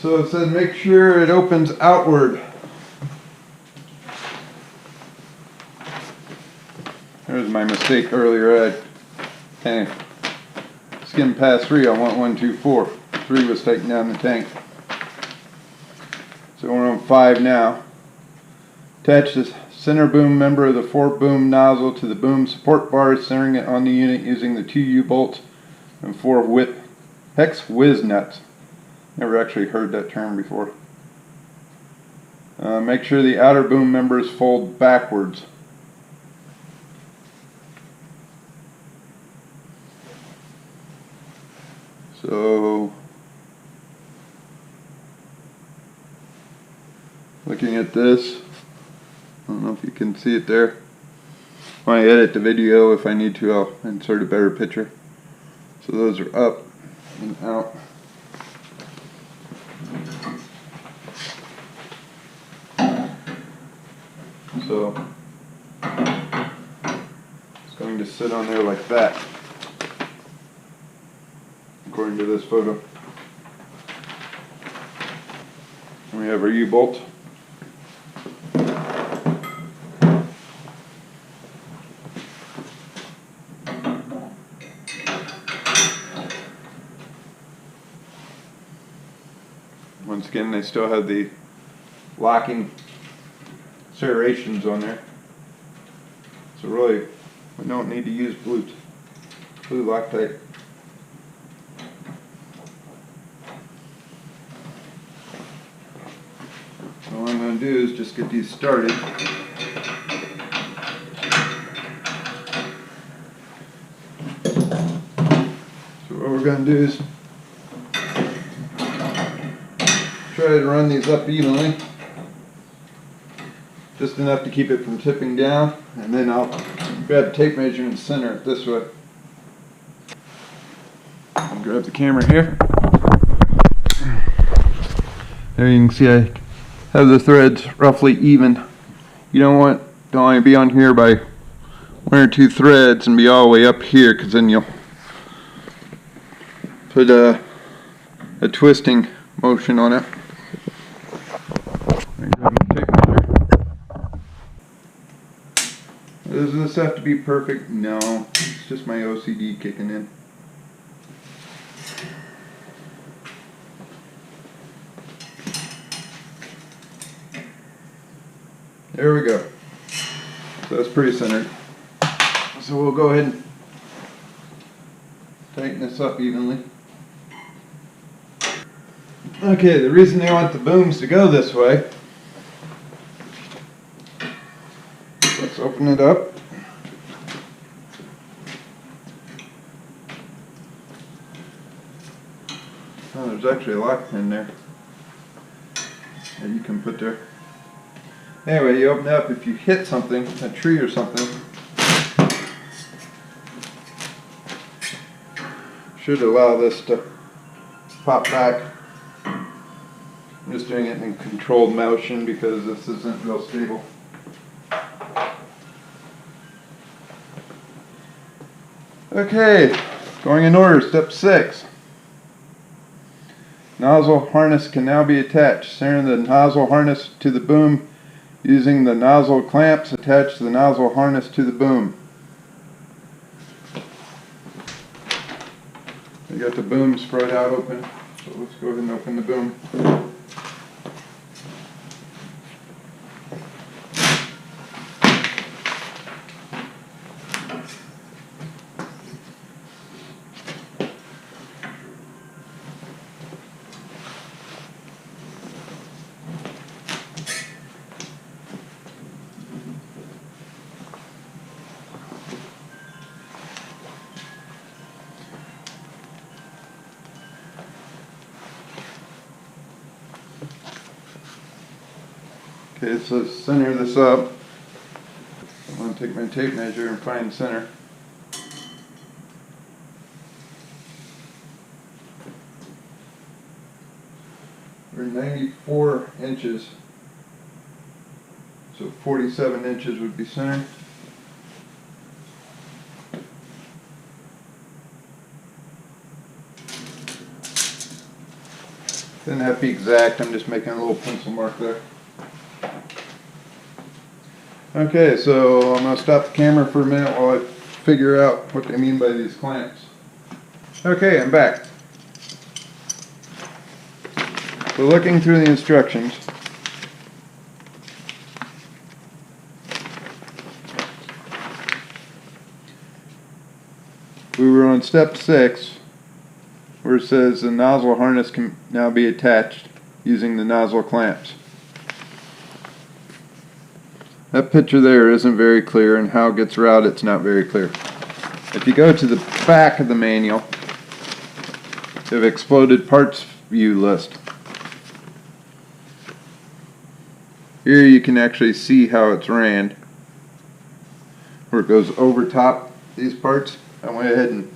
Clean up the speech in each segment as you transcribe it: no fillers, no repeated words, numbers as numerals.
So it said make sure it opens outward. There's my mistake earlier. I kind of skimmed past 3. I want 1, 2, 4. 3 was taking down the tank. So we're on 5 now. Attach the center boom member of the 4-boom nozzle to the boom support bars, centering it on the unit using the 2 U-bolts and 4 hex whiz nuts. Never actually heard that term before. Make sure the outer boom members fold backwards. So, looking at this, I don't know if you can see it there. When I edit the video, if I need to, I'll insert a better picture. So those are up and out. So it's going to sit on there like that, according to this photo. And we have our U-bolt. Once again, they still have the locking serrations on there. So really, we don't need to use blue Loctite. All I'm going to do is just get these started. So what we're going to do is try to run these up evenly, just enough to keep it from tipping down, and then I'll grab a tape measure and center it this way. I'll grab the camera here. There you can see I have the threads roughly even. You don't want to only be on here by 1 or 2 threads and be all the way up here, because then you'll put a twisting motion on it. Does this have to be perfect? No, it's just my OCD kicking in. There we go. So that's pretty centered. So we'll go ahead and tighten this up evenly. Okay, the reason they want the booms to go this way, let's open it up. Oh, there's actually a lock pin there that you can put there. Anyway, you open it up. If you hit something, a tree or something, should allow this to pop back. I'm just doing it in controlled motion because this isn't real stable. Okay, going in order. Step 6. Nozzle harness can now be attached. Center the nozzle harness to the boom using the nozzle clamps attached to the nozzle harness to the boom. We got the boom spread out open, so let's go ahead and open the boom. Okay, so center this up. I'm going to take my tape measure and find center. We're 94 inches, so 47 inches would be center. Doesn't have to be exact, I'm just making a little pencil mark there. Okay, so I'm going to stop the camera for a minute while I figure out what they mean by these clamps. Okay, I'm back. So looking through the instructions, we were on step 6 where it says the nozzle harness can now be attached using the nozzle clamps. That picture there isn't very clear, and how it gets routed, it's not very clear. If you go to the back of the manual, they have exploded parts view list. Here you can actually see how it's ran, where it goes over top these parts. I went ahead and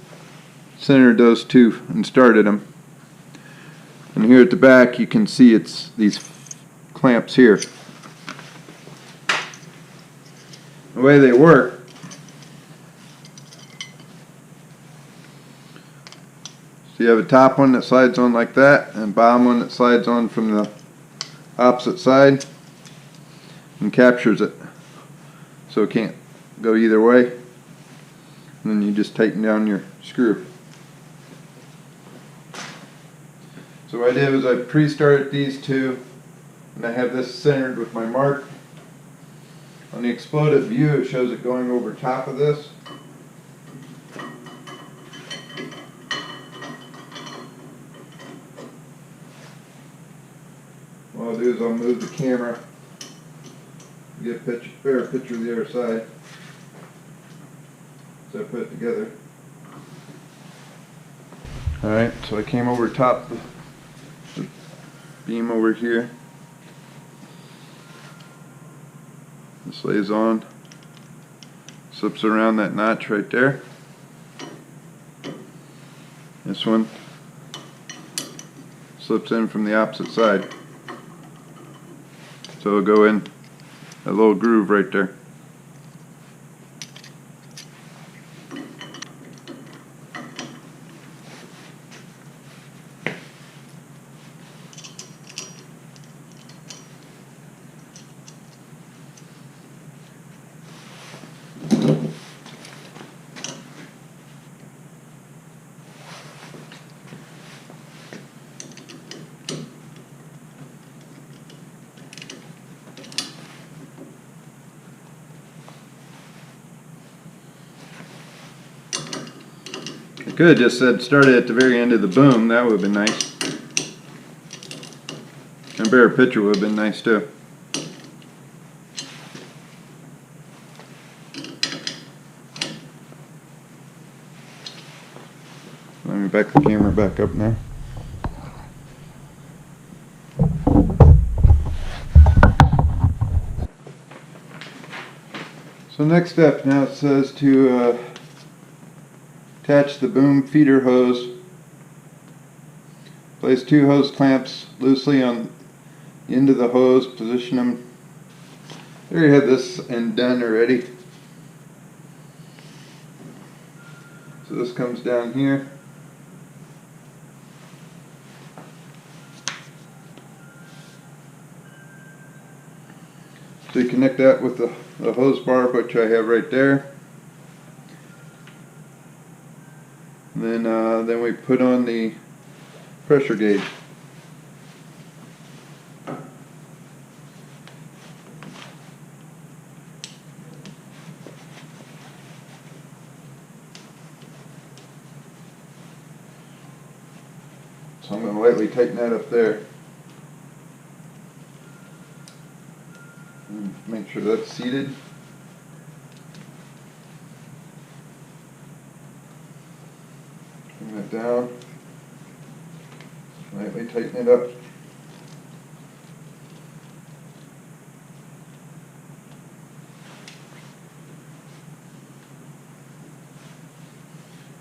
centered those two and started them. And here at the back you can see it's these clamps here. The way they work, so you have a top one that slides on like that, and a bottom one that slides on from the opposite side and captures it, so it can't go either way. And then you just tighten down your screw. So what I did was I pre-started these two, and I have this centered with my mark. On the exploded view, it shows it going over top of this. What I'll do is I'll move the camera, get a better picture of the other side. So I put it together. Alright, so I came over top the beam over here. This lays on, slips around that notch right there. This one slips in from the opposite side. So it'll go in a little groove right there. I could have just said started at the very end of the boom, that would have been nice. A better picture would have been nice too. Let me back the camera back up now. So next step, now it says to attach the boom feeder hose. Place 2 hose clamps loosely on the end of the hose, position them. I already had this end done already. So this comes down here. So you connect that with the hose bar, which I have right there. And then we put on the pressure gauge. So I'm going to lightly tighten that up there. And make sure that's seated. Bring that down. Lightly tighten it up.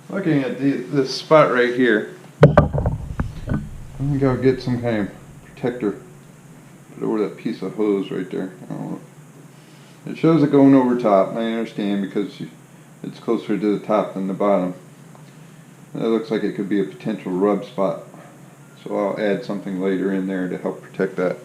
Looking at this spot right here, I think I'll get some kind of protector. Put over that piece of hose right there. I don't know. It shows it going over top, and I understand because it's closer to the top than the bottom. That looks like it could be a potential rub spot. So I'll add something later in there to help protect that.